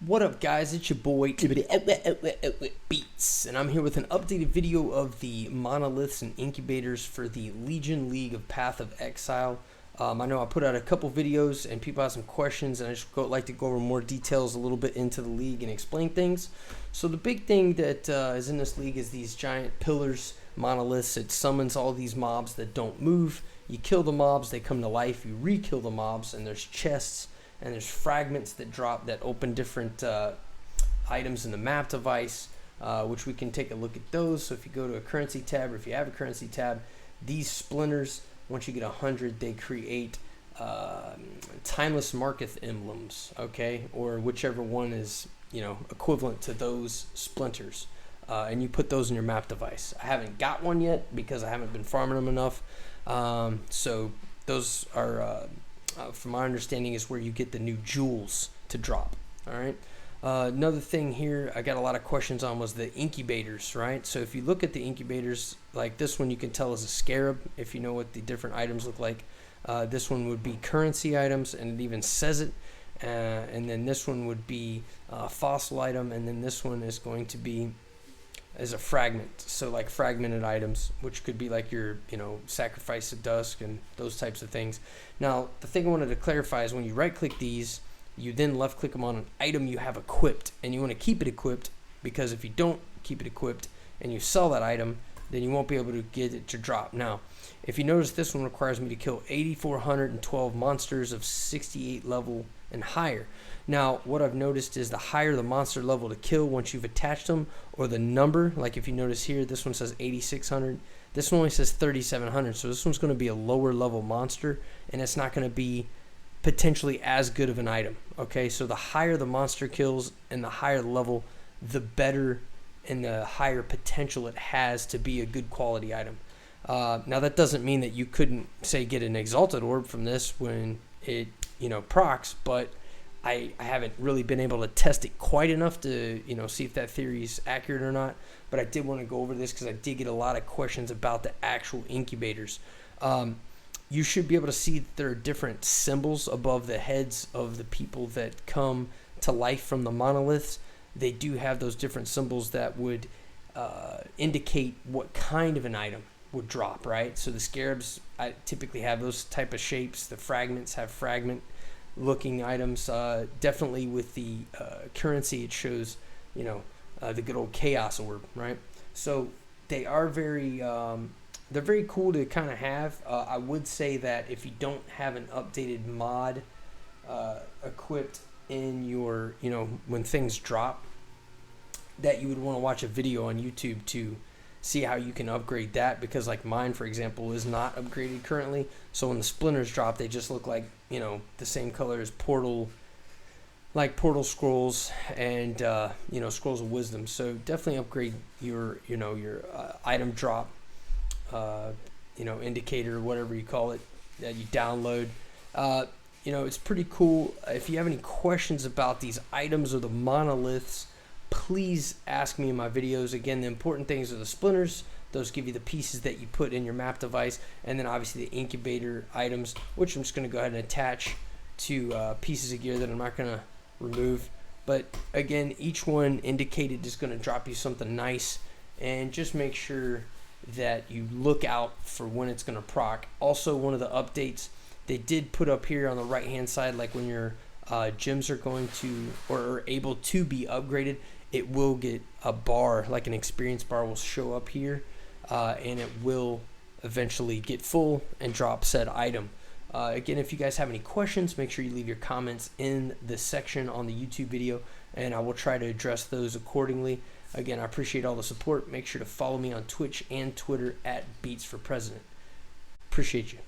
What up, guys? It's your boy Beats, and I'm here with an updated video of the Monoliths and Incubators for the Legion League of Path of Exile. I know I put out a couple videos and people have some questions, and I just like to go over more details a little bit into the league and explain things. So the big thing that is in this league is these giant pillars, monoliths. It summons all these mobs that don't move. You kill the mobs, they come to life. You re-kill the mobs, and there's chests and there's fragments that drop that open different items in the map device, which we can take a look at those. So if you go to a currency tab, or if you have a currency tab, these splinters, once you get 100, they create timeless Marketh emblems, okay, or whichever one is equivalent to those splinters, and you put those in your map device. I haven't got one yet because I haven't been farming them enough, so those are from my understanding is where you get the new jewels to drop. All right. Another thing here I got a lot of questions on was the incubators, right? So if you look at the incubators, like this one, you can tell is a scarab if you know what the different items look like. This one would be currency items, and it even says it. And then this one would be a fossil item, and then this one is going to be as a fragment, so like fragmented items, which could be like your sacrifice at dusk and those types of things. Now the thing I wanted to clarify is when you right click these, you then left click them on an item you have equipped, and you want to keep it equipped, because if you don't keep it equipped and you sell that item, then you won't be able to get it to drop. Now if you notice, this one requires me to kill 8,412 monsters of 68 level and higher. Now what I've noticed is the higher the monster level to kill once you've attached them, or the number, like if you notice here, this one says 8,600, this one only says 3,700, so this one's going to be a lower level monster, and it's not going to be potentially as good of an item. Okay, so the higher the monster kills and the higher the level, the better and the higher potential it has to be a good quality item. Now that doesn't mean that you couldn't say get an exalted orb from this when it procs, but I haven't really been able to test it quite enough to see if that theory is accurate or not. But I did want to go over this because I did get a lot of questions about the actual incubators. You should be able to see that there are different symbols above the heads of the people that come to life from the monoliths. They do have those different symbols that would indicate what kind of an item would drop, right? So the scarabs typically have those type of shapes. The fragments have fragment looking items. Definitely with the currency, it shows the good old chaos orb, right? So they are very they're very cool to kind of have. I would say that if you don't have an updated mod equipped in your when things drop, that you would want to watch a video on YouTube to see how you can upgrade that, because like mine, for example, is not upgraded currently. So when the splinters drop, they just look like the same color as portal scrolls and scrolls of wisdom. So definitely upgrade your item drop indicator, whatever you call it, that you download. It's pretty cool. If you have any questions about these items or the monoliths, please ask me in my videos. Again, the important things are the splinters. Those give you the pieces that you put in your map device, and then obviously the incubator items, which I'm just going to go ahead and attach to pieces of gear that I'm not going to remove. But again, each one indicated is going to drop you something nice, and just make sure that you look out for when it's going to proc. Also, one of the updates they did put up here on the right hand side, like when your gems are going to or are able to be upgraded, it will get a bar, like an experience bar will show up here, and it will eventually get full and drop said item. Again, if you guys have any questions, make sure you leave your comments in the section on the YouTube video, and I will try to address those accordingly. Again, I appreciate all the support. Make sure to follow me on Twitch and Twitter at Beats for President. Appreciate you.